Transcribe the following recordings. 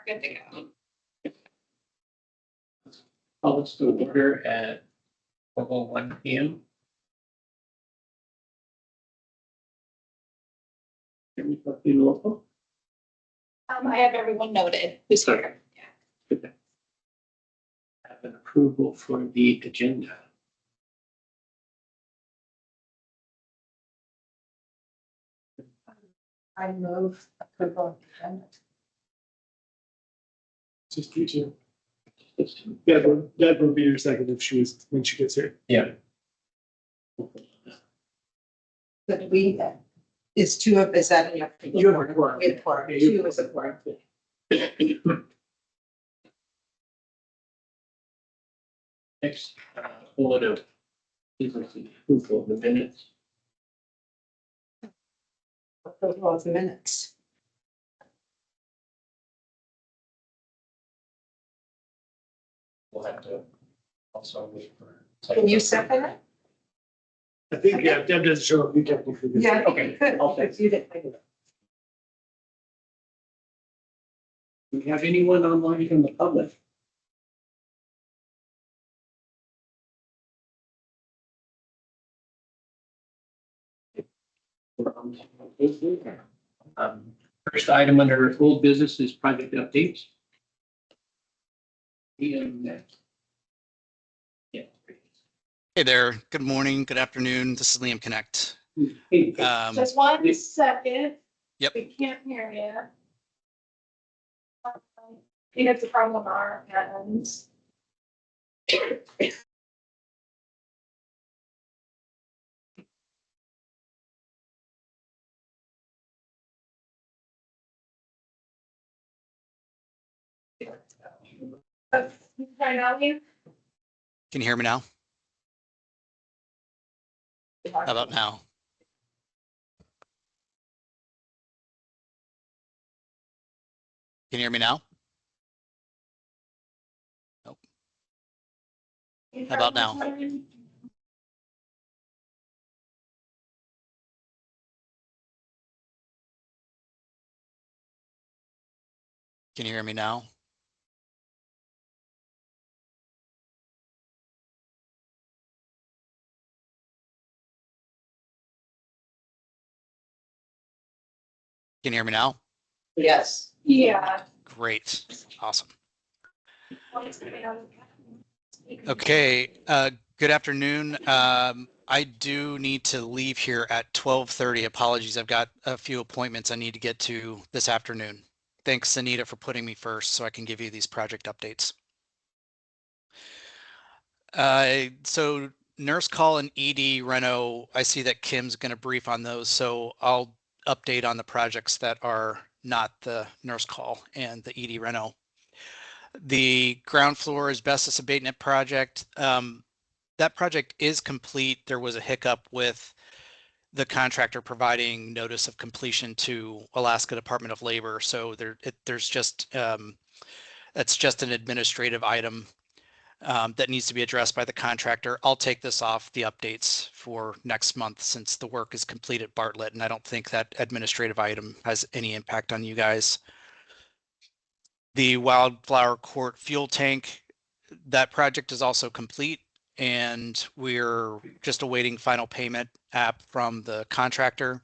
Good to go. Call us to order at 12:01 p.m. Can we put the roll call? I have everyone noted who's here. Yeah. Have an approval for the agenda. I move approval of the agenda. Just you two. Deb will be your second if she was, when she gets here. Yeah. But we, is two of, is that enough? You have a quorum. We have a quorum. Yeah, you Two have is a quorum. Next, order. Is the approval of the minutes. Approval of the minutes. We'll have to also wait for. Can you second it? I think, yeah, if Deb doesn't show up, you technically. can. Yeah, Okay, you could, I'll because you didn't. Do we have anyone online from the public? First item under old business is project updates. Yeah. Hey there, good morning, good afternoon. This is Liam Connect. Hey, Just 1 second. Yep. We can't hear you. I think it's a problem on our end. Right now, you? Can you hear me now? How about now? Can you hear me now? Nope. How about now? Can you hear me now? Can you hear me now? Yes. Yeah. Great, awesome. Okay, good afternoon. I do need to leave here at 12:30. Apologies, I've got a few appointments I need to get to this afternoon. Thanks, Anita, for putting me first so I can give you these project updates. So nurse call and ED reno, I see that Kim's going to brief on those, so I'll update on the projects that are not the nurse call and the ED reno. The ground floor asbestos abatement project, that project is complete. There was a hiccup with the contractor providing notice of completion to Alaska Department of Labor, so there's just that's just an administrative item that needs to be addressed by the contractor. I'll take this off the updates for next month since the work is complete at Bartlett, and I don't think that administrative item has any impact on you guys. The Wildflower Court fuel tank, that project is also complete, and we're just awaiting final payment app from the contractor.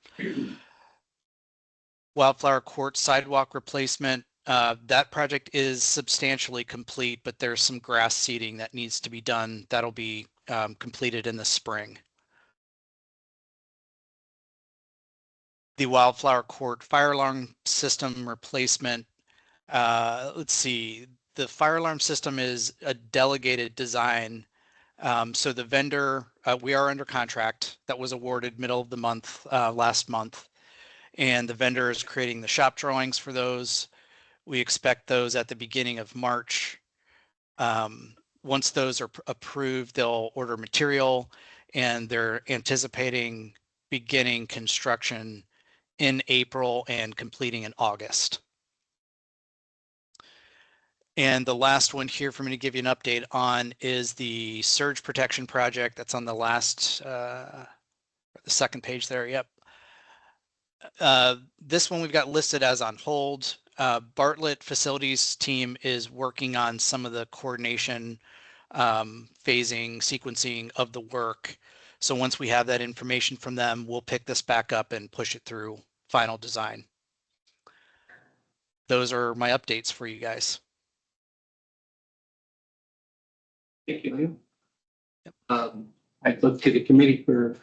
Wildflower Court sidewalk replacement, that project is substantially complete, but there's some grass seeding that needs to be done. That'll be completed in the spring. The Wildflower Court fire alarm system replacement, let's see, the fire alarm system is a delegated design. So the vendor, we are under contract that was awarded middle of the month, last month, and the vendor is creating the shop drawings for those. We expect those at the beginning of March. Once those are approved, they'll order material, and they're anticipating beginning construction in April and completing in August. And the last one here for me to give you an update on is the surge protection project that's on the last, the second page there. Yep. This one we've got listed as on hold. Bartlett facilities team is working on some of the coordination, phasing, sequencing of the work. So once we have that information from them, we'll pick this back up and push it through final design. Those are my updates for you guys. Thank you. I'd look to the committee for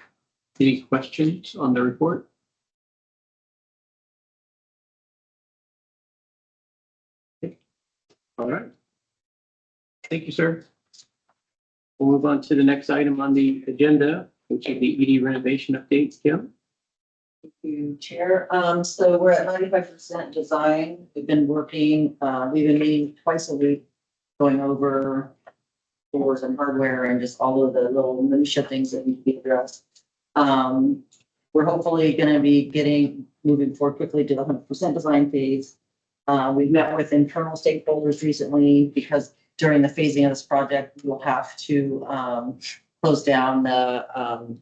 any questions on the report. All right. Thank you, sir. We'll move on to the next item on the agenda, which is the ED renovation update. Kim? Thank you, Chair. So we're at 95% design. We've been working, we've been meeting twice a week, going over doors and hardware and just all of the little minutia things that need to be addressed. We're hopefully going to be moving forward quickly to the 100% design phase. We've met with internal stakeholders recently because during the phasing of this project, we'll have to close down the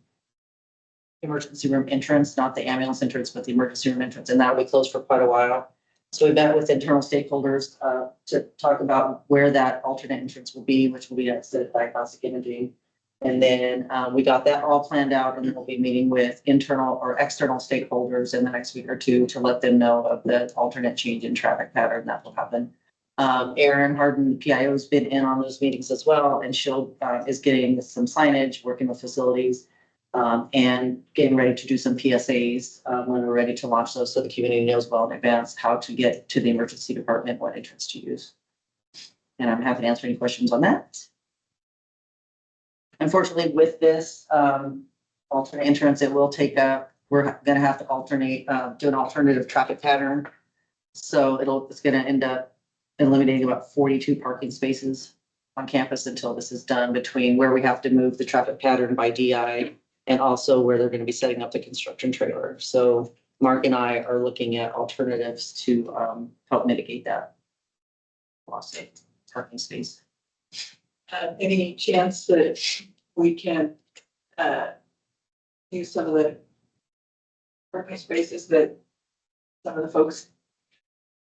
emergency room entrance, not the ambulance entrance, but the emergency room entrance, and that'll be closed for quite a while. So we met with internal stakeholders to talk about where that alternate entrance will be, which will be at City Diagnostic Imaging. And then we got that all planned out, and then we'll be meeting with internal or external stakeholders in the next week or two to let them know of the alternate change in traffic pattern that will happen. Erin Harden, the PIO, has been in on those meetings as well, and she'll is getting some signage, working with facilities, and getting ready to do some PSAs when we're ready to launch those, so the community knows well in advance how to get to the emergency department, what entrance to use. And I'm happy to answer any questions on that. Unfortunately, with this alternate entrance, it will take we're going to have to alternate, do an alternative traffic pattern. So it's going to end up eliminating about 42 parking spaces on campus until this is done, between where we have to move the traffic pattern by DI and also where they're going to be setting up the construction trailer. So Mark and I are looking at alternatives to help mitigate that loss of parking space. Any chance that we can use some of the parking spaces that some of the folks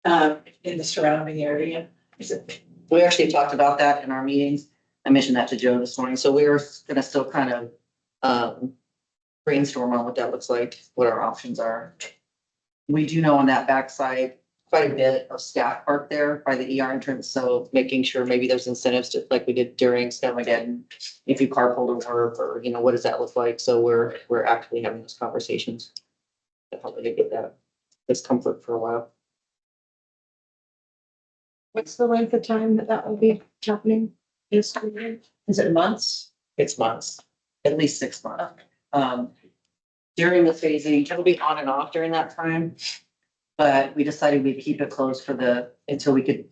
in the surrounding area? We actually talked about that in our meetings. I mentioned that to Joe this morning. So we're going to still kind of brainstorm on what that looks like, what our options are. We do know on that backside quite a bit of staff park there by the ER entrance. So making sure maybe there's incentives to, like we did during Snowmageddon, if you carpool to work, or, you know, what does that look like? So we're actively having those conversations to help to get that discomfort for a while. What's the length of time that will be happening? Is it months? It's months, at least 6 months. During the phasing, it'll be on and off during that time. But we decided we'd keep it closed until we could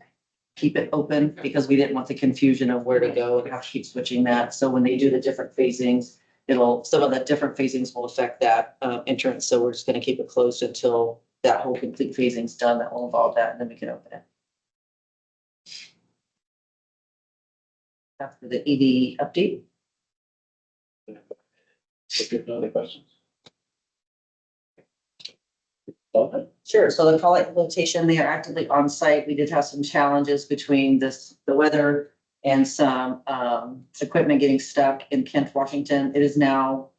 keep it open, because we didn't want the confusion of where to go and have to keep switching that. So when they do the different phasings, some of the different phasings will affect that entrance. So we're just going to keep it closed until that whole complete phasing's done. That will involve that, and then we can open it. After the ED update. Other questions? Sure. So the call implementation, they are actively on site. We did have some challenges between the weather and some equipment getting stuck in Kent, Washington. It is now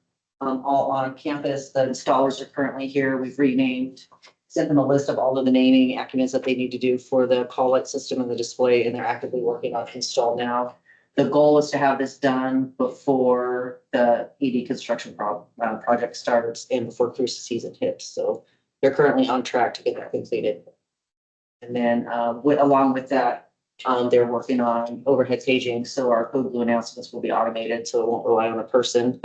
all on campus. The installers are currently here. We've renamed, sent them a list of all of the naming acronyms that they need to do for the call light system and the display, and they're actively working on install now. The goal is to have this done before the ED construction project starts and before cruise season hits. So they're currently on track to get that completed. And then along with that, they're working on overhead paging. So our code blue announcements will be automated, so it won't rely on a person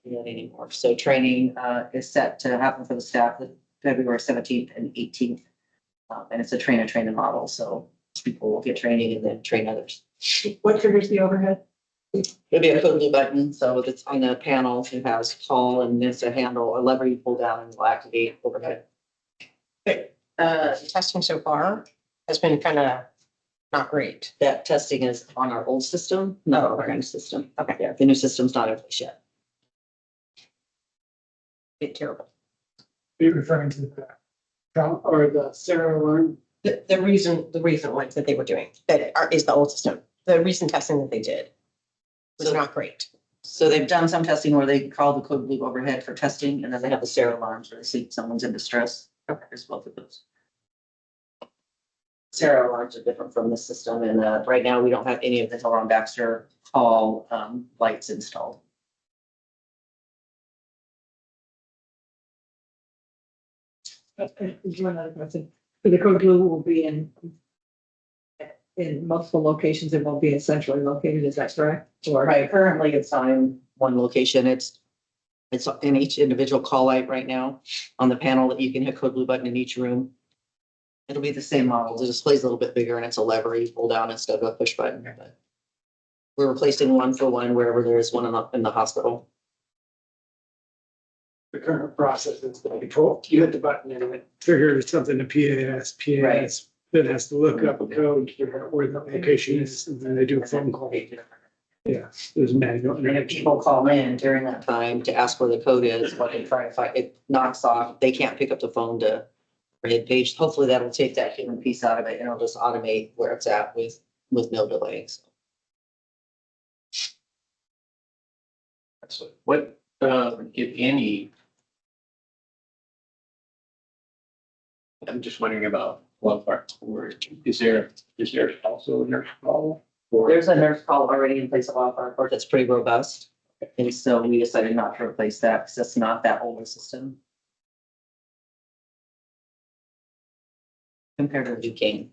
anymore. So training is set to happen for the staff February 17th and 18th. And it's a train model. So people will get training and then train others. What triggers the overhead? It'll be a code blue button. So it's on the panel. It has call, and there's a handle, a lever you pull down, and it'll activate overhead. Testing so far has been kind of not great. That testing is on our old system, not our new system. Okay. Yeah, the new system's not in place yet. Bit terrible. Are you referring to the or the Sarah alarm The reason ones that they were doing, is the old system. The recent testing that they did was So- not great. So they've done some testing where they call the code blue overhead for testing, and then they have the Sarah alarms where they see someone's in distress. There's both of those. Sarah alarms are different from the system, and right now we don't have any of the Hiller and Baxter call lights installed. One other question. So the code blue will be in multiple locations. It won't be centrally located. Is that correct? Or Right, currently it's on one location. It's in each individual call light right now on the panel that you can hit code blue button in each room. It'll be the same model. The display's a little bit bigger and it's a lever you pull down instead of a push button. But we're replacing one for one wherever there is one in the hospital. The current process is that you hit the button and it triggers something to PAS. Right. PAS then has to look up a code to figure out where the location is, and then they do a phone call. Yeah, there's manual. And if people call in during that time to ask where the code is, what they try to find, it knocks off. They can't pick up the phone to hit page. Hopefully that'll take that human piece out of it and it'll just automate where it's at with no delay. So So what, if any? I'm just wondering about one part, or is there also a nurse call? Or there's a nurse call already in place of Wildfire Court that's pretty robust. And so we decided not to replace that because it's not that old a system. Compared to Duquesne.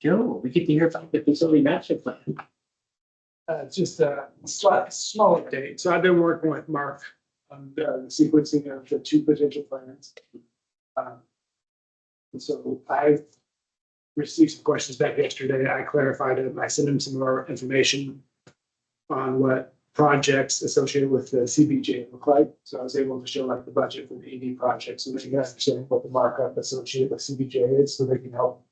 Joe, we get to hear about the facility master plan. It's just a small update. So I've been working with Mark on the sequencing of the two potential plans. And so I received some questions back yesterday. I clarified it. I sent him some more information on what projects associated with the CBJ look like. So I was able to show like the budget for the ED project so that you guys understand what the markup associated with CBJ is, so they can help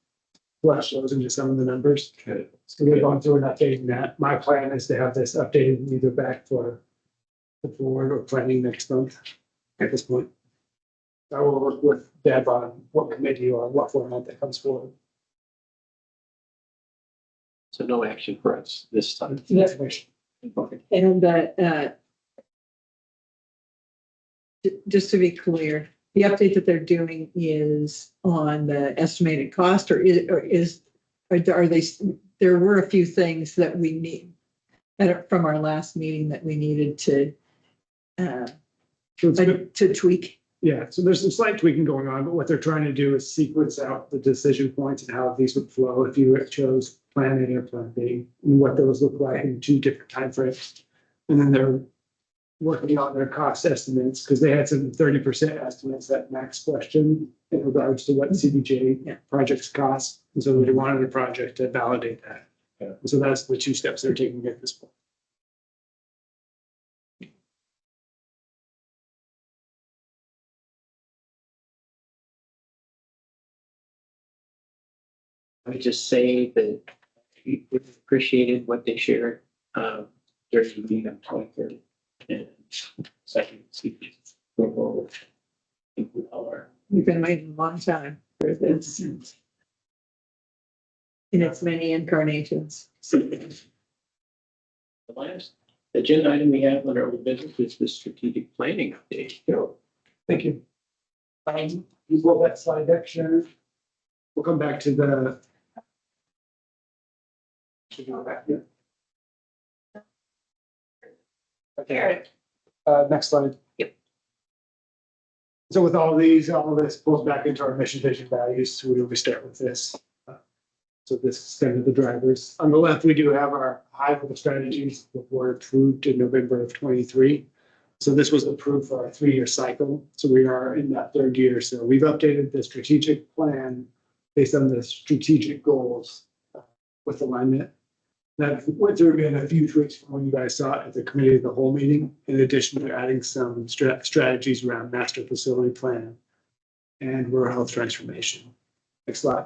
flush those into some of the numbers. Okay. So we're going through and updating that. My plan is to have this updated either back for the board or planning next month at this point. I will work with Deb on what committee or what format that comes forward. So no action for us this time. Information. Okay. and just to be clear, the update that they're doing is on the estimated cost, or are they? There were a few things that we need from our last meeting that we needed to So it's good. to tweak. Yeah, so there's some slight tweaking going on, but what they're trying to do is sequence out the decision points and how these would flow if you chose plan A or plan B, and what those look like in two different timeframes. And then they're working on their cost estimates, because they had some 30% estimates that Max question in regards to what CBJ projects cost. And so they wanted a project to validate that. Yeah. So that's the two steps they're taking at this point. I would just say that we appreciated what they shared during the meeting on 23rd and second speech. Go forward. I think we all are. We've been waiting a long time for this. In its many incarnations. The last agenda item we have under old business is the strategic planning update. So, Thank you. You pull that slide deck, Sharon. We'll come back to the. Should go back here. Okay. Next slide. Yep. So with all these, all of this pulls back into our mission, vision, values. So we start with this. So this is kind of the drivers. On the left, we do have our high level strategies that were approved in November of 23. So this was approved for our 3-year cycle. So we are in that 3rd year. So we've updated the strategic plan based on the strategic goals with alignment. That went through in a few tweaks from when you guys saw it at the committee of the whole meeting, in addition to adding some strategies around master facility plan and rural health transformation. Next slide.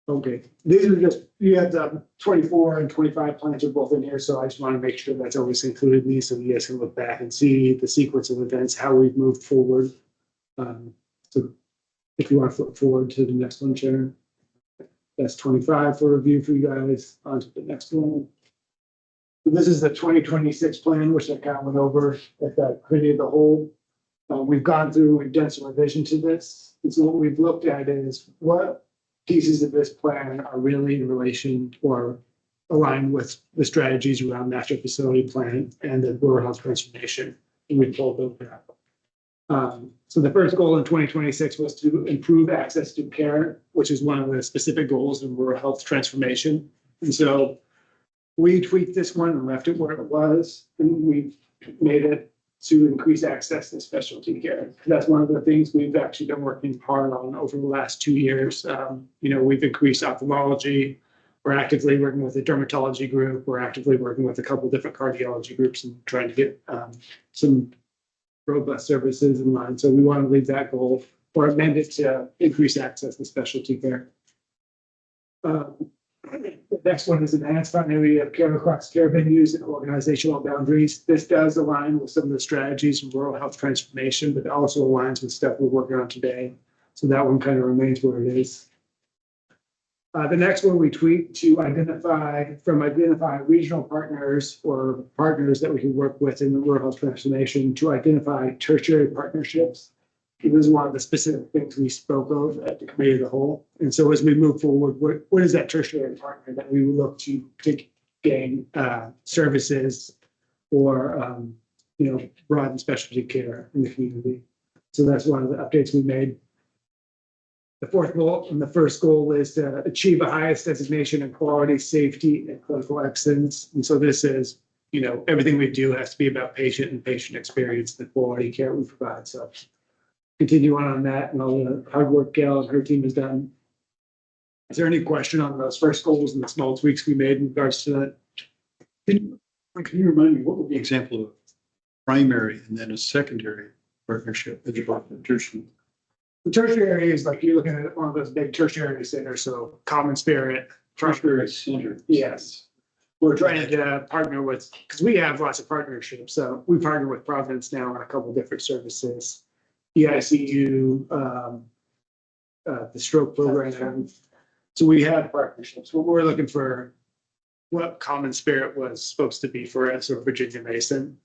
Okay, these are just, you have the 24 and 25 plans are both in here, so I just want to make sure that's always included in these, so you guys can look back and see the sequence of events, how we've moved forward. So if you want to flip forward to the next one, Sharon. That's 25 for review for you guys. On to the next one. This is the 2026 plan, which I kind of went over at the committee of the whole. We've gone through, we've done some revision to this. And so what we've looked at is what pieces of this plan are really in relation or aligned with the strategies around master facility plan and the rural health transformation. And we pulled those out. So the first goal in 2026 was to improve access to care, which is one of the specific goals in rural health transformation. And so we tweaked this one and left it where it was, and we made it to increase access to specialty care. That's one of the things we've actually been working hard on over the last 2 years. We've increased ophthalmology. We're actively working with a dermatology group. We're actively working with a couple of different cardiology groups and trying to get some robust services in line. So we want to leave that goal or amend it to increase access to specialty care. The next one is enhanced continuity of care across care venues and organizational boundaries. This does align with some of the strategies in rural health transformation, but it also aligns with stuff we're working on today. So that one kind of remains where it is. The next one we tweaked to identify regional partners or partners that we can work with in the rural health transformation to identify tertiary partnerships. This is one of the specific things we spoke of at the committee of the whole. And so as we move forward, what is that tertiary partner that we would look to gain services or broaden specialty care in the community? So that's one of the updates we made. The fourth goal and the first goal is to achieve a highest designation in quality, safety, and clinical excellence. And so this is, everything we do has to be about patient and patient experience, the quality care we provide. So continue on that and all the hard work Gail and her team has done. Is there any question on those first goals and the small tweaks we made in regards to that? Can you remind me, what would be an example of primary and then a secondary partnership as opposed to tertiary? The tertiary is like you're looking at one of those big tertiary centers, so Common Spirit. Tertiary center. Yes. We're trying to partner with, because we have lots of partnerships. So we partner with Providence now on a couple of different services. EICU, the stroke program. So we have partnerships. What we're looking for, what Common Spirit was supposed to be for us or Virginia Mason,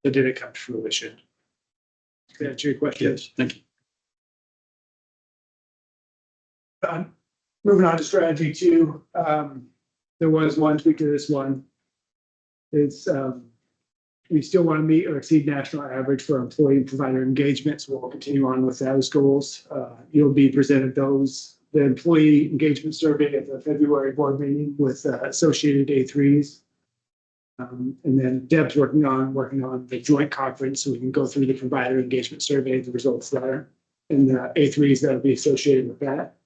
that didn't come to fruition. Does that answer your question? Yes, thank you. Moving on to strategy 2, there was one tweak to this one. It's we still want to meet or exceed national average for employee and provider engagement, so we'll continue on with those goals. You'll be presented the employee engagement survey at the February board meeting with associated A3s. And then Deb's working on the joint conference, so we can go through the provider engagement survey, the results there, and the A3s that will be associated with that.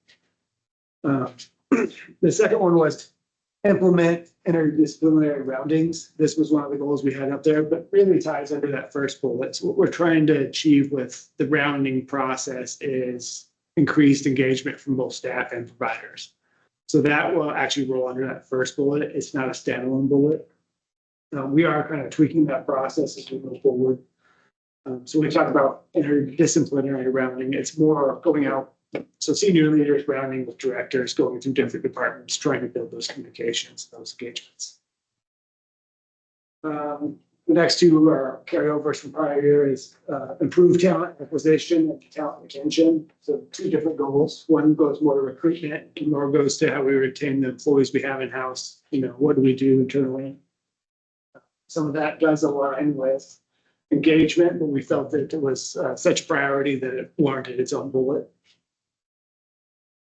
The second one was implement interdisciplinary roundings. This was one of the goals we had up there, but really ties under that first bullet. So what we're trying to achieve with the rounding process is increased engagement from both staff and providers. So that will actually roll under that first bullet. It's not a standalone bullet. We are kind of tweaking that process as we move forward. So we talked about interdisciplinary rounding. It's more going out. So senior leaders rounding with directors, going through different departments, trying to build those communications, those engagements. The next two are carryovers from prior years, improve talent acquisition and talent retention. So 2 different goals. One goes more to recruitment, and more goes to how we retain the employees we have in-house. What do we do internally? Some of that does align with engagement, but we felt that it was such a priority that it warranted its own bullet.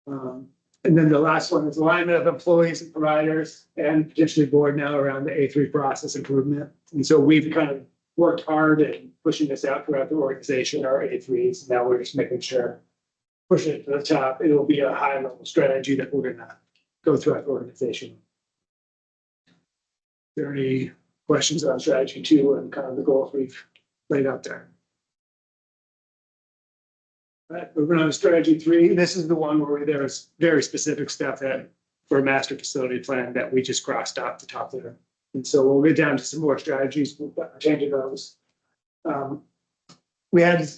And then the last one is alignment of employees and providers and potentially board now around the A3 process improvement. And so we've kind of worked hard at pushing this out throughout the organization, our A3s. Now we're just making sure, pushing it to the top. It'll be a high level strategy that we're going to go throughout the organization. Are there any questions on strategy 2 and kind of the goals we've laid out there? All right, moving on to strategy 3. This is the one where there's very specific stuff that for a master facility plan that we just crossed off the top there. And so we'll get down to some more strategies, we'll change those. We had,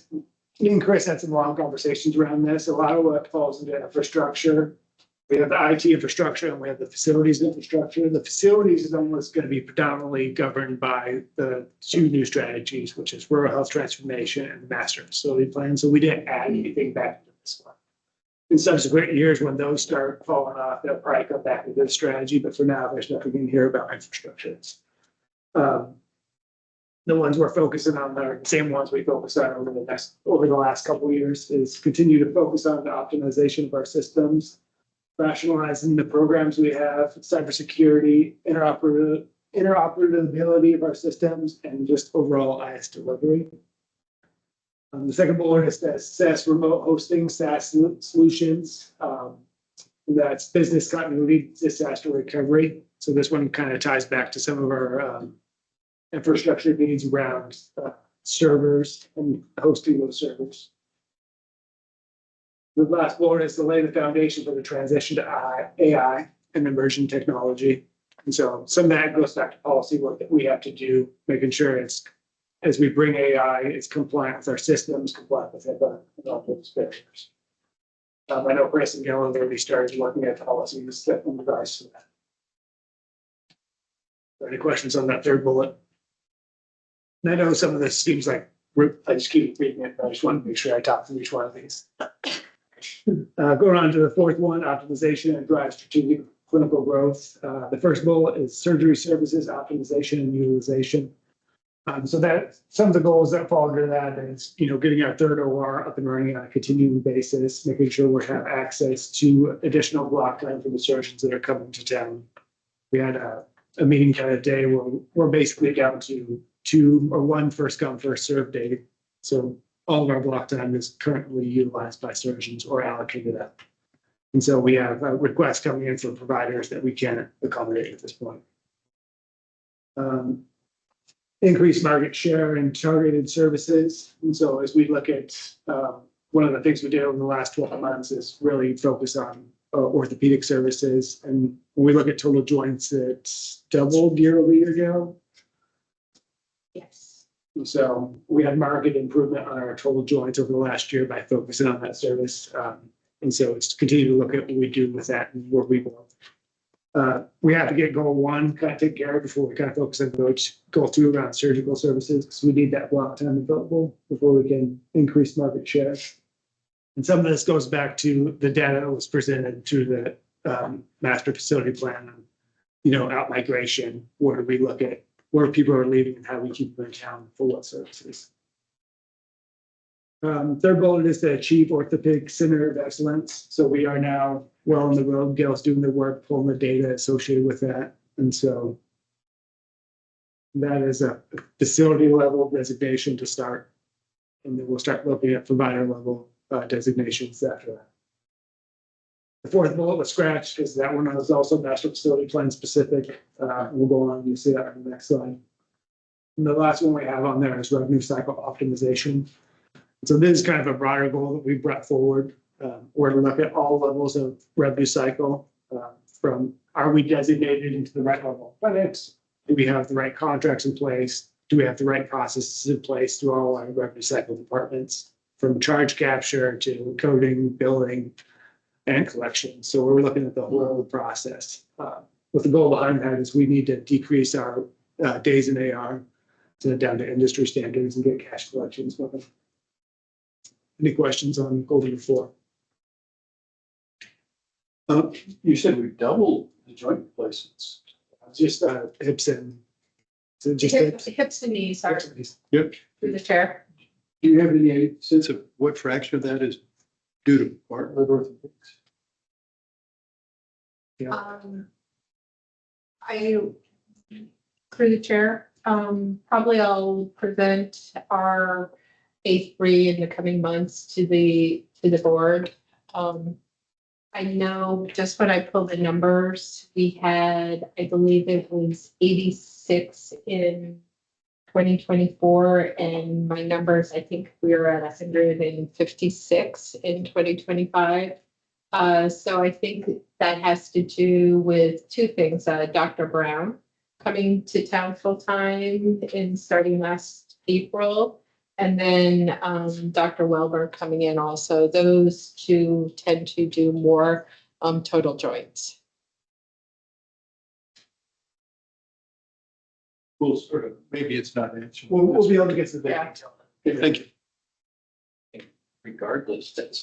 me and Chris had some long conversations around this. A lot of what falls into infrastructure. We have the IT infrastructure and we have the facilities infrastructure. The facilities is almost going to be predominantly governed by the two new strategies, which is rural health transformation and the master facility plan. So we didn't add anything back to this one. In subsequent years, when those start falling off, they'll probably come back to this strategy. But for now, there's nothing in here about infrastructure. The ones we're focusing on are the same ones we focused on over the last couple of years, is continue to focus on the optimization of our systems, rationalizing the programs we have, cybersecurity, interoperability of our systems, and just overall IS delivery. The second bullet is that SaaS remote hosting, SaaS solutions. That's business continuity, disaster recovery. So this one kind of ties back to some of our infrastructure needs around servers and hosting those servers. The last bullet is to lay the foundation for the transition to AI and emerging technology. And so some of that goes back to policy work that we have to do, making sure it's, as we bring AI, it's compliant with our systems, compliant with HIPAA and all those barriers. I know Chris and Galen already started looking at policies that in regards to that. Any questions on that third bullet? And I know some of this seems like I just keep reading it, but I just want to make sure I talk through each one of these. Going on to the fourth one, optimization and drive strategic clinical growth. The first bullet is surgery services optimization and utilization. So that some of the goals that fall under that is, getting our third OR up and running on a continuing basis, making sure we have access to additional block time for the surgeons that are coming to town. We had a meeting kind of day where we're basically down to 2 or 1 first come, first served day. So all of our block time is currently utilized by surgeons or allocated up. And so we have requests coming in from providers that we can't accommodate at this point. Increased market share in targeted services. And so as we look at one of the things we did over the last 12 months is really focus on orthopedic services. And when we look at total joints, it's doubled year-over-year now. Yes. So we had market improvement on our total joints over the last year by focusing on that service. And so it's to continue to look at what we do with that and where we go. We have to get goal 1 kind of taken care of before we kind of focus on goal 2 around surgical services, because we need that block time available before we can increase market share. And some of this goes back to the data that was presented through the master facility plan, out migration. Where do we look at where people are leaving and how we keep them in town for what services? Third bullet is to achieve orthopedic center of excellence. So we are now well on the road. Gail's doing the work, pulling the data associated with that. And so that is a facility level designation to start. And then we'll start looking at provider level designations after that. The fourth bullet was scratched because that one was also master facility plan specific. We'll go on, you'll see that on the next slide. And the last one we have on there is revenue cycle optimization. So this is kind of a broader goal that we brought forward. We're to look at all levels of revenue cycle, from are we designated into the right level of clinics? Do we have the right contracts in place? Do we have the right processes in place through all our revenue cycle departments, from charge capture to coding, billing, and collection? So we're looking at the whole process. With the goal behind that is we need to decrease our days in AR down to industry standards and get cash collections moving. Any questions on goal number 4? You said we doubled the joint replacements. Just hips and so just Hips and knees are Yep. through the chair. Do you have any sense of what fraction of that is due to partner orthopedics? I, through the chair, probably I'll present our A3 in the coming months to the board. I know just when I pulled the numbers, we had, I believe it was 86 in 2024, and my numbers, I think we were at 156 in 2025. So I think that has to do with two things. Dr. Brown coming to town full-time and starting last April. And then Dr. Welber coming in also. Those two tend to do more total joints. We'll sort of, maybe it's not answered. We'll be able to get to the Yeah. detail. Thank you. Regardless, that's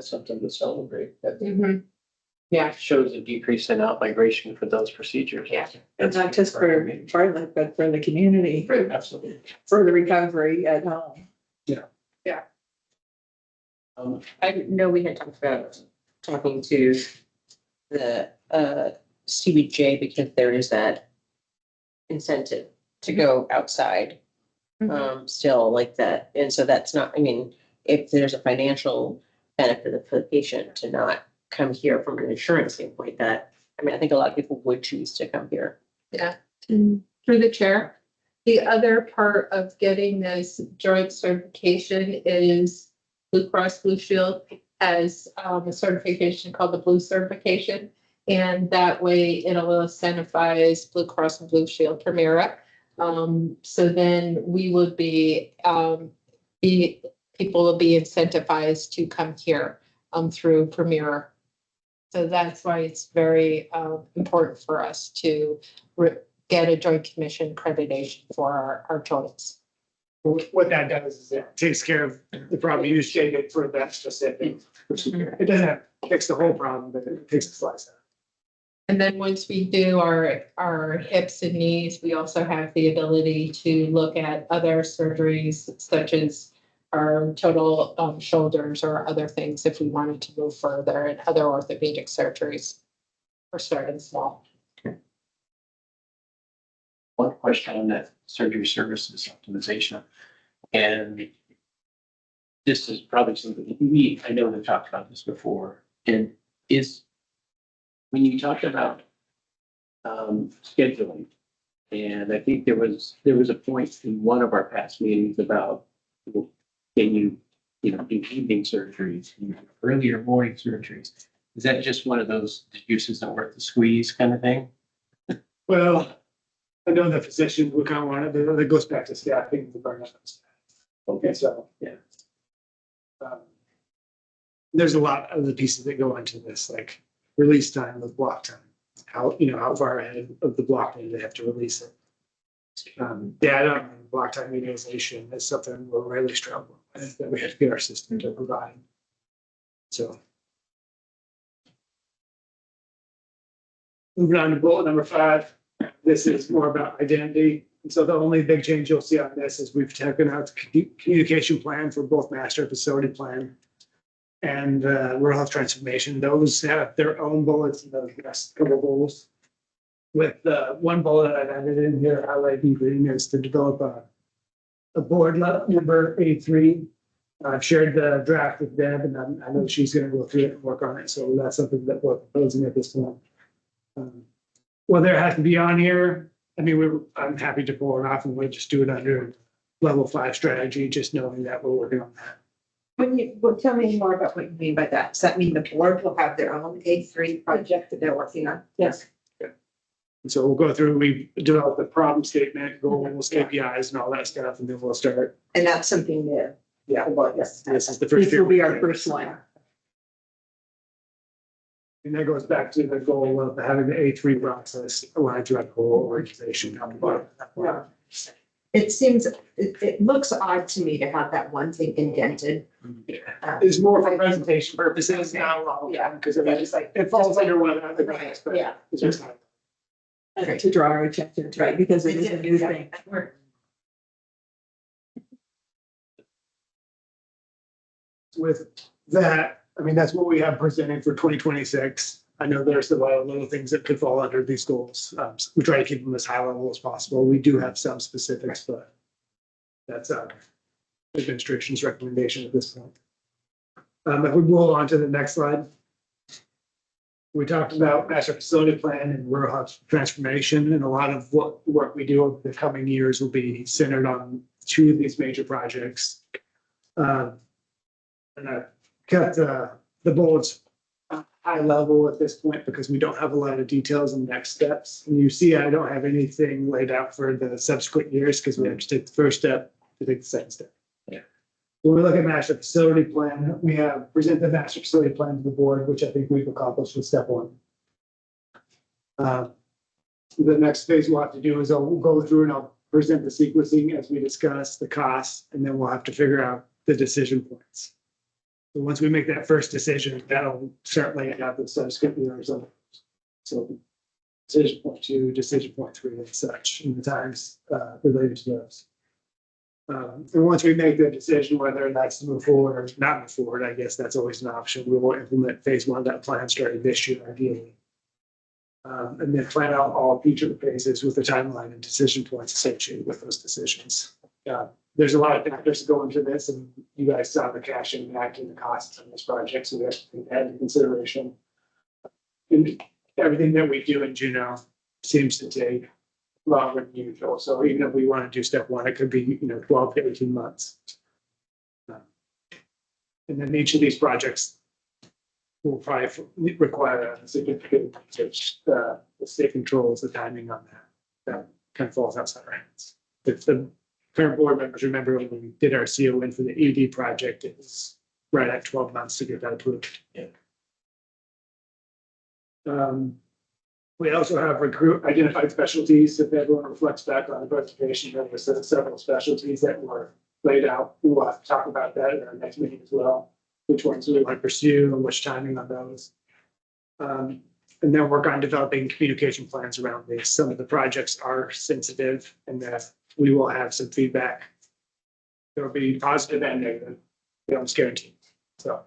something to celebrate. That Mhm. Yeah, shows a decrease in out-migration for those procedures. Yeah. And not just for Bartlett, but for the community, Absolutely. for the recovery at home. I know we had talked about talking to the CBJ because there is that incentive to go outside. Still like that. And so that's not, I mean, if there's a financial benefit for the patient to not come here from an insurance standpoint, that, I mean, I think a lot of people would choose to come here. through the chair. The other part of getting this joint certification is Blue Cross Blue Shield has a certification called the Blue Certification. And that way it'll incentivize Blue Cross and Blue Shield Premier. So then we would be people will be incentivized to come here through Premier. So that's why it's very important for us to get a Joint Commission accreditation for our joints. What that does is it takes care of the problem you stated for that specific procedure. It doesn't fix the whole problem, but it takes a slice out. And then once we do our hips and knees, we also have the ability to look at other surgeries such as our total shoulders or other things if we wanted to move further, and other orthopedic surgeries. We're starting small. One question on that surgery services optimization. And this is probably something I know we've talked about this before, and is when you talk about scheduling, and I think there was a point in one of our past meetings about, can you do evening surgeries, earlier morning surgeries? Is that just one of those, the juice isn't worth the squeeze kind of thing? Well, I know the physicians would kind of want it, but it goes back to staffing, the burnout. Okay, so, yeah. There's a lot of the pieces that go into this, like release time with block time. How far ahead of the block do they have to release it? Data and block time utilization is something we're really struggling with, that we have to get our system to provide. So. Moving on to bullet number 5, this is more about identity. And so the only big change you'll see on this is we've taken out the communication plan for both master facility plan and rural health transformation. Those have their own bullets in those last couple of bullets. With one bullet I've added in here, highlighting green, is to develop a board number 83. I've shared the draft with Deb, and I know she's going to go through it and work on it. So that's something that we're proposing at this point. Whether it has to be on here, I mean, I'm happy to pull it off, and we'll just do it under level 5 strategy, just knowing that we're working on that. Tell me more about what you mean by that. Does that mean the board will have their own A3 project that they're working on? Yes. And so we'll go through, we develop the problem statement, goals, KPIs and all that stuff, and then we'll start. And that's something new. Yeah. Yes. This is the first. This will be our first one. And that goes back to the goal of having the A3 process aligned to our whole organization on the bottom. Yeah. It seems, it looks odd to me to have that one thing indented. It's more for presentation purposes, not long, Yeah. because it falls under one of the grants, but Yeah. it's just not. To draw our attention to it, because it is a new thing. With that, I mean, that's what we have presented for 2026. I know there's a lot of little things that could fall under these goals. We try to keep them as high level as possible. We do have some specifics, but that's administration's recommendation at this point. If we move on to the next slide. We talked about master facility plan and rural health transformation, and a lot of what work we do over the coming years will be centered on 2 of these major projects. And I kept the bullet's high level at this point because we don't have a lot of details on next steps. And you see, I don't have anything laid out for the subsequent years because we have to take the first step to take the second step. Yeah. When we look at master facility plan, we have presented the master facility plan to the board, which I think we've accomplished with step one. The next phase we'll have to do is I'll go through and I'll present the sequencing as we discuss the costs, and then we'll have to figure out the decision points. So once we make that first decision, that'll start laying out the subsequent years of. So decision point 2, decision point 3 and such, and the times related to those. And once we make the decision whether that's to move forward or not move forward, I guess that's always an option. We will implement phase 1 of that plan starting this year ideally. And then plan out all future phases with the timeline and decision points associated with those decisions. There's a lot of factors that go into this, and you guys saw the cash impact and the costs of this project, so we have to take that into consideration. And everything that we do in Juneau seems to take longer than usual. So even if we want to do step 1, it could be 12 to 18 months. And then each of these projects will probably require a significant research. The state controls the timing on that. That kind of falls outside our hands. If the current board members remember when we did our CON for the ED project, it was right at 12 months to get that approved. Yeah. We also have identified specialties. If everyone reflects back on the presentation, there was several specialties that were laid out. We will have to talk about that in our next meeting as well. Which ones we want to pursue and which timing on those. And then work on developing communication plans around these. Some of the projects are sensitive and that we will have some feedback. There will be positive and negative. We don't guarantee. So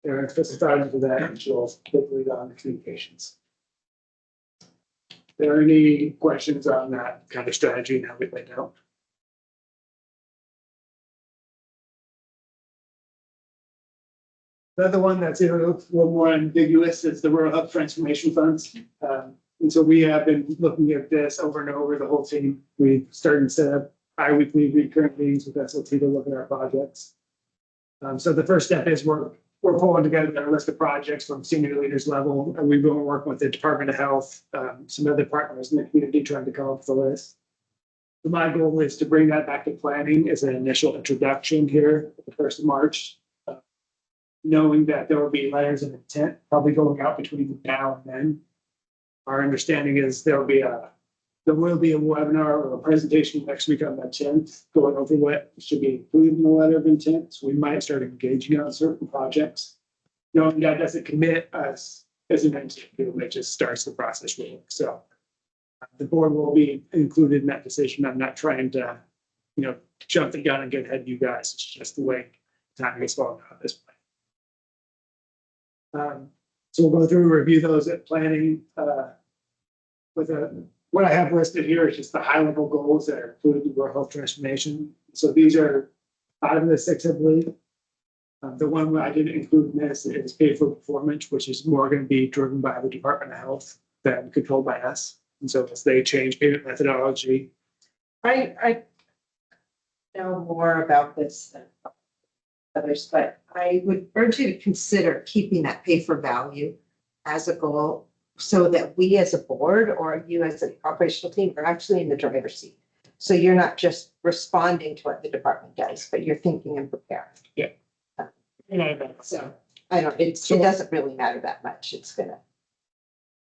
Aaron, put some thought into that and she'll lead on the communications. Are there any questions on that kind of strategy and how we laid out? The other one that's a little more ambiguous is the rural health transformation funds. And so we have been looking at this over and over, the whole team. We started to set up bi-weekly recurrent meetings with SLT to look at our projects. So the first step is we're pulling together a list of projects from senior leaders level. And we've been working with the Department of Health, some other partners in the community trying to come up with a list. So my goal is to bring that back to planning as an initial introduction here at the 1st of March. Knowing that there will be letters of intent probably going out between now and then. Our understanding is there will be a webinar or a presentation next week on the 10th, going over what should be included in the letter of intent. So we might start engaging on certain projects. Knowing that doesn't commit us as an entity, it just starts the process rolling. So the board will be included in that decision. I'm not trying to, jump the gun and get ahead of you guys. It's just the way time is falling out at this point. So we'll go through and review those at planning. What I have listed here is just the high level goals that are included in rural health transformation. So these are 5 of the 6, I believe. The one I didn't include in this is pay for performance, which is more going to be driven by the Department of Health than controlled by us. And so as they change payment methodology. I know more about this than others, but I would urge you to consider keeping that pay for value as a goal so that we as a board or you as an operational team are actually in the driver's seat. So you're not just responding to what the department does, but you're thinking and preparing. Yeah. So it doesn't really matter that much. It's gonna.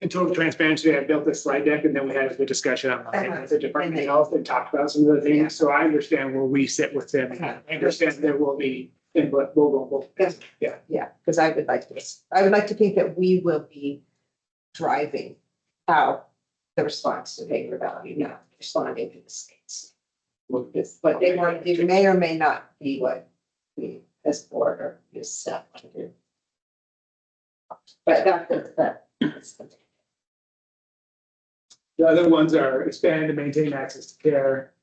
In total transparency, I built this slide deck and then we had a good discussion on the Department of Health and talked about some of the things. So I understand where we sit with them. I understand there will be input. Yeah, because I would like to think that we will be driving how the response to pay for value, not responding to the states. What they want to do may or may not be what we as board or as staff want to do. But that's The other ones are expand and maintain access to care.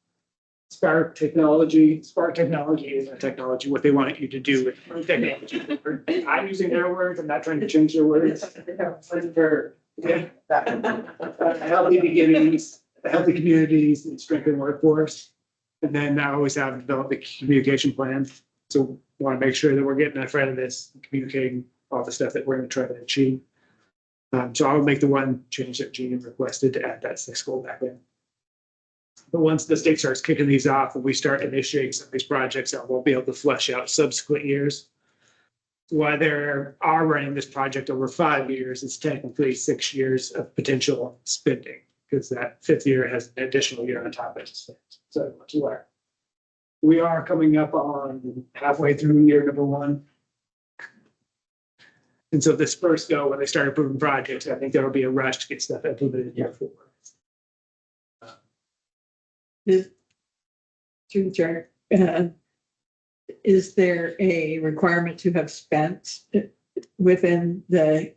Spark technology. Spark technology is a technology, what they want you to do with technology. I'm using their words. I'm not trying to change their words. Healthy beginnings, healthy communities, and strengthen workforce. And then I always have developed a communication plan. So want to make sure that we're getting in front of this, communicating all the stuff that we're going to try to achieve. So I'll make the one change that Gene requested to add that sixth goal back in. But once the state starts kicking these off and we start initiating some of these projects, I will be able to flesh out subsequent years. Why they are running this project over 5 years, it's technically 6 years of potential spending, because that fifth year has an additional year on top of it. So much where we are coming up on halfway through year number 1. And so this first go, when they start approving projects, I think there'll be a rush to get stuff implemented year 4. Through the chair, is there a requirement to have spent within the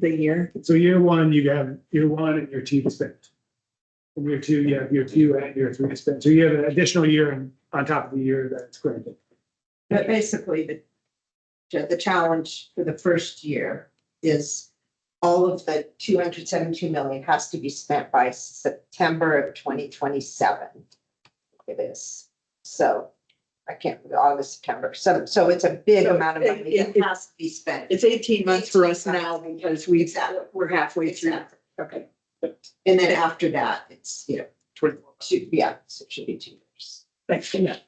year? So year 1, you have year 1 and year 2 to spend. And year 2, you have year 2 and year 3 to spend. So you have an additional year on top of the year that's granted. But basically, the challenge for the first year is all of the 272 million has to be spent by September of 2027. It is. So I can't, August, September. So it's a big So amount of money it- that has to be spent. It's 18 months for us 18 now months. because Exactly. we're halfway through. Exactly. Okay. And then after that, it's, 24. so it should be 2 years. Thanks for that.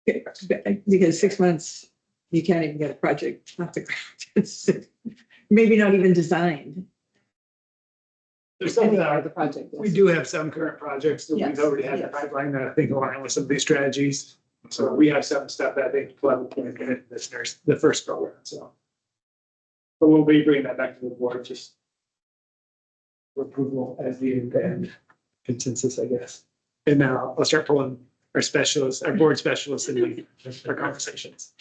Okay, because 6 months, you can't even get a project off the ground. It's maybe not even designed. There's some Depending on that the project. we do have some current projects that we've Yes, already had in the yes. pipeline that I think align with some of these strategies. So we have some stuff that I think will have a point in it this the first go around, so. But we'll be bringing that back to the board just for approval as the end consensus, I guess. And now I'll start pulling our specialists, our board specialists in our conversations.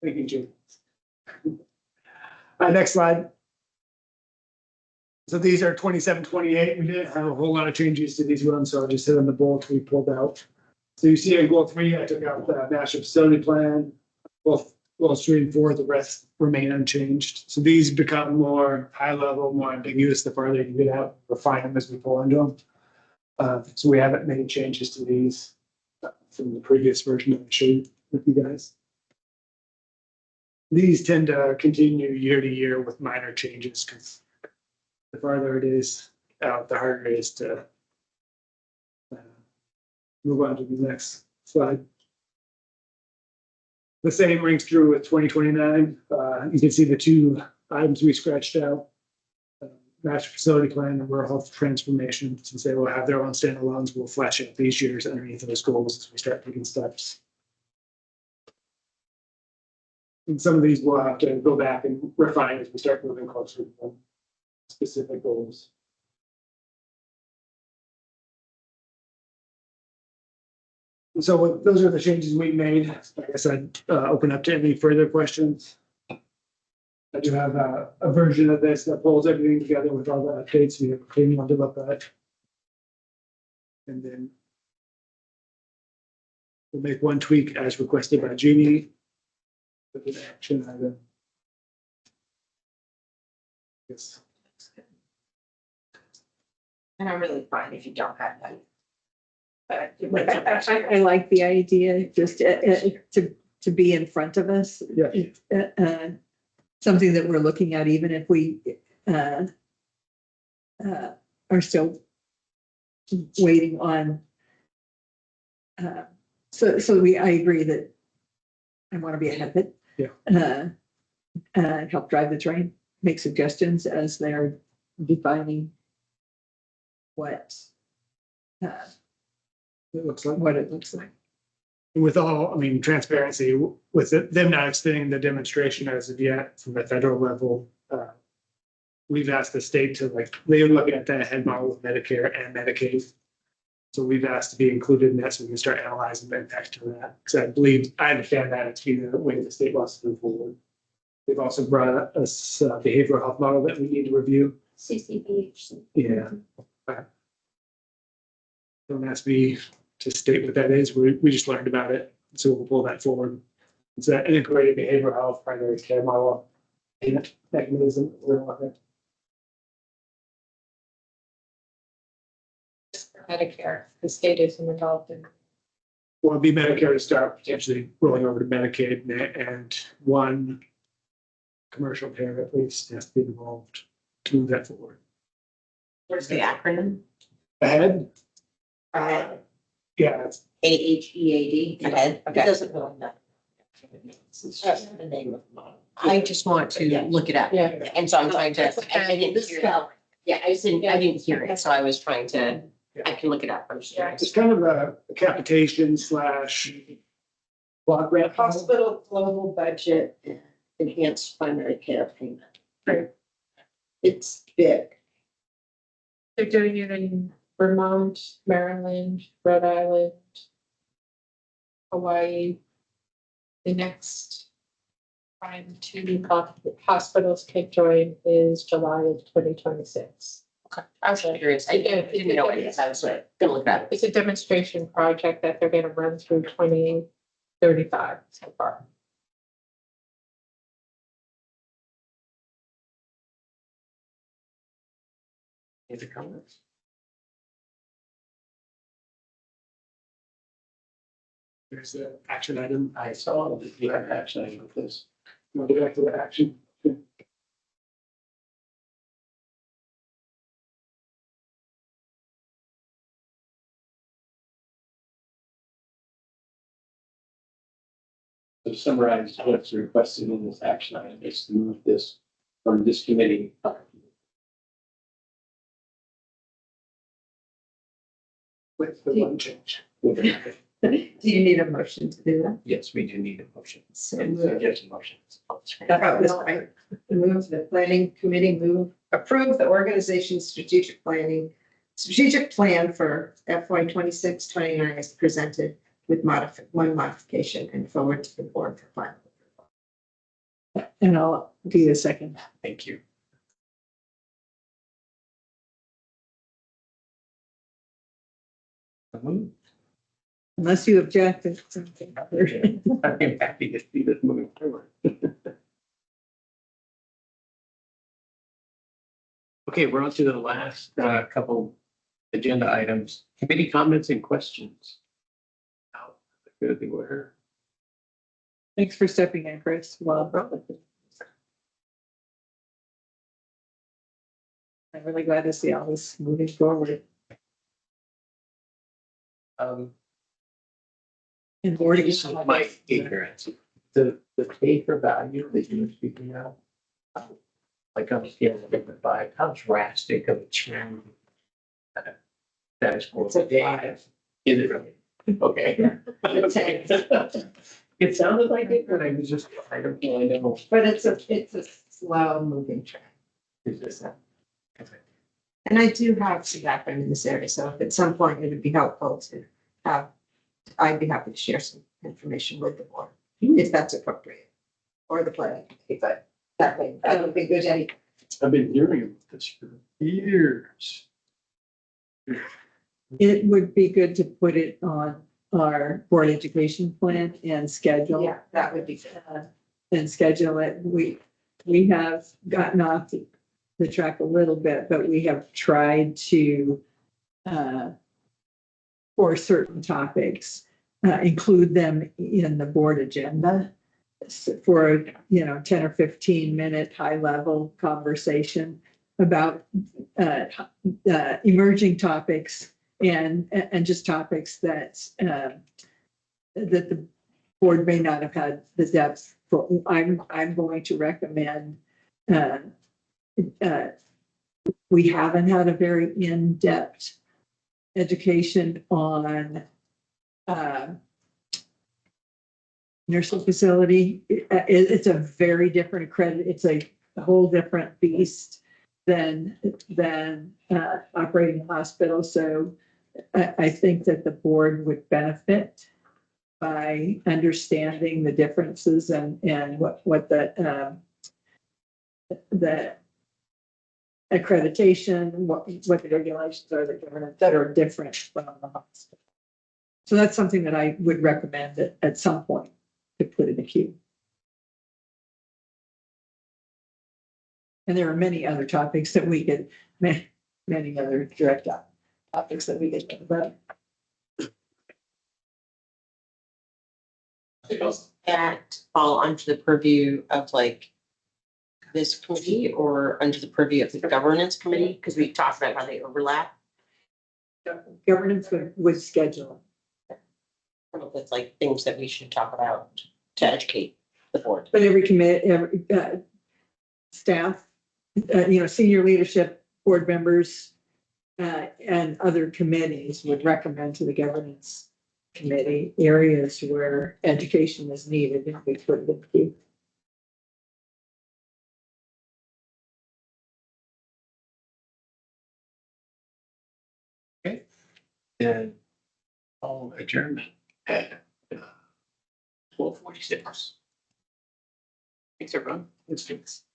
Thank you, Jim. Next slide. So these are 27, 28. We didn't have a whole lot of changes to these ones, so I'll just hit on the bullets we pulled out. So you see in goal 3, I took out the national facility plan. Both goals 3 and 4, the rest remain unchanged. So these become more high level, more ambiguous the farther you get out, refine them as we pull into them. So we haven't made changes to these from the previous version that I showed with you guys. These tend to continue year to year with minor changes because the farther it is out, the harder it is to move on to the next slide. The same rings true with 2029. You can see the 2 items we scratched out. Master facility plan and rural health transformation, since they will have their own standalones, we'll flash out these years underneath those goals as we start taking steps. And some of these we'll have to go back and refine as we start moving closer to them. Specific goals. And so those are the changes we made. I guess I'd open up to any further questions. I do have a version of this that pulls everything together with all the updates you want to look at. And then we'll make one tweak as requested by Jeannie. With an action item. Yes. And I'm really fine if you don't have that. I like the idea just to be in front of us. Yeah. Something that we're looking at, even if we are still waiting on. I agree that I want to be ahead of it. Yeah. Help drive the train, make suggestions as they're defining what It looks like. what it looks like. With all, I mean, transparency, with them not extending the demonstration as of yet from the federal level. We've asked the state to they're looking at that head model with Medicare and Medicaid. So we've asked to be included in that so we can start analyzing the impact to that. Because I understand that it's been the way the state wants to move forward. They've also brought us a behavioral health model that we need to review. CCBHC. Yeah. Don't ask me to state what that is. We just learned about it. So we'll pull that forward. It's that integrated behavioral health primary care model payment mechanism. We're looking at. Medicare, the state isn't involved in One be Medicare to start, potentially rolling over to Medicaid, and one commercial payer at least has to be involved to move that forward. What's the acronym? Ahead, Uh, yeah, it's AHEAD. Ahead, It okay. doesn't really matter. It's just the name of the model. I just want to look it up. Yeah. And so I'm trying to, I didn't This hear it. spelling. Yeah, I didn't hear it, so I was trying to, I can look it up, I'm just curious. it's kind of a capitation slash block grant. Hospital global budget and enhanced primary care payment. Right. It's big. They're doing it in Vermont, Maryland, Rhode Island, Hawaii. The next time two hospitals can join is July of 2026. Okay, I was curious, I didn't know it, I was gonna look it up. It's a demonstration project that they're gonna run through 2035 so far. Any comments? There's the action item. I saw that you have action item with this. You want to go back to the action? To summarize what's requested in this action item is to move this from this committee. With the one change. Do you need a motion to do that? Yes, we do need a motion. So And moved. suggestion motions. About this, right? Move the planning committee approve the organization's strategic plan for FY 26-29 as presented with one modification and forward to the board for final approval. And I'll do the second. Thank you. Unless you object. it's something other. I'm happy to see this moving forward. Okay, we're on to the last couple agenda items, committee comments and questions. How good they were. Thanks for stepping in, Chris. Well, I'm really glad to see all this moving forward. In board. This is my ignorance. The pay for value that you were speaking of. Like on a scale of 1 to 5, how drastic of a change? That is. It's a 5. Is it really? Okay. It sounded like it, but I was just, I don't really know. But it's a slow moving train. Is this that? And I do have some background in this area, so if at some point it would be helpful to have, I'd be happy to share some information with the board, if that's appropriate. Or the planning committee, but that would be good any. I've been hearing about this for years. It would be good to put it on our board education plan and schedule. Yeah, that would be good. And schedule it. We have gotten off the track a little bit, but we have tried to, for certain topics, include them in the board agenda for, 10 or 15-minute high-level conversation about emerging topics and just topics that the board may not have had the depth for. I'm going to recommend, we haven't had a very in-depth education on nursing facility. It's a very different it's a whole different beast than operating a hospital. So I think that the board would benefit by understanding the differences and what the accreditation, what the regulations are that are different from the hospital. So that's something that I would recommend at some point to put in the queue. And there are many other topics that we could, many other direct topics that we could talk about. Does that fall under the purview of like this committee or under the purview of the governance committee? Because we talked about how they overlap. Governance would schedule. Come up with like things that we should talk about to educate the board. But every commit, every, staff, senior leadership, board members, and other committees would recommend to the governance committee areas where education is needed and we put it in queue. And all adjournment at 12:46. Thanks, everyone. It's fixed.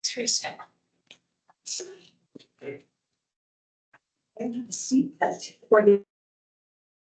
It's very sad. I have a seat that. For the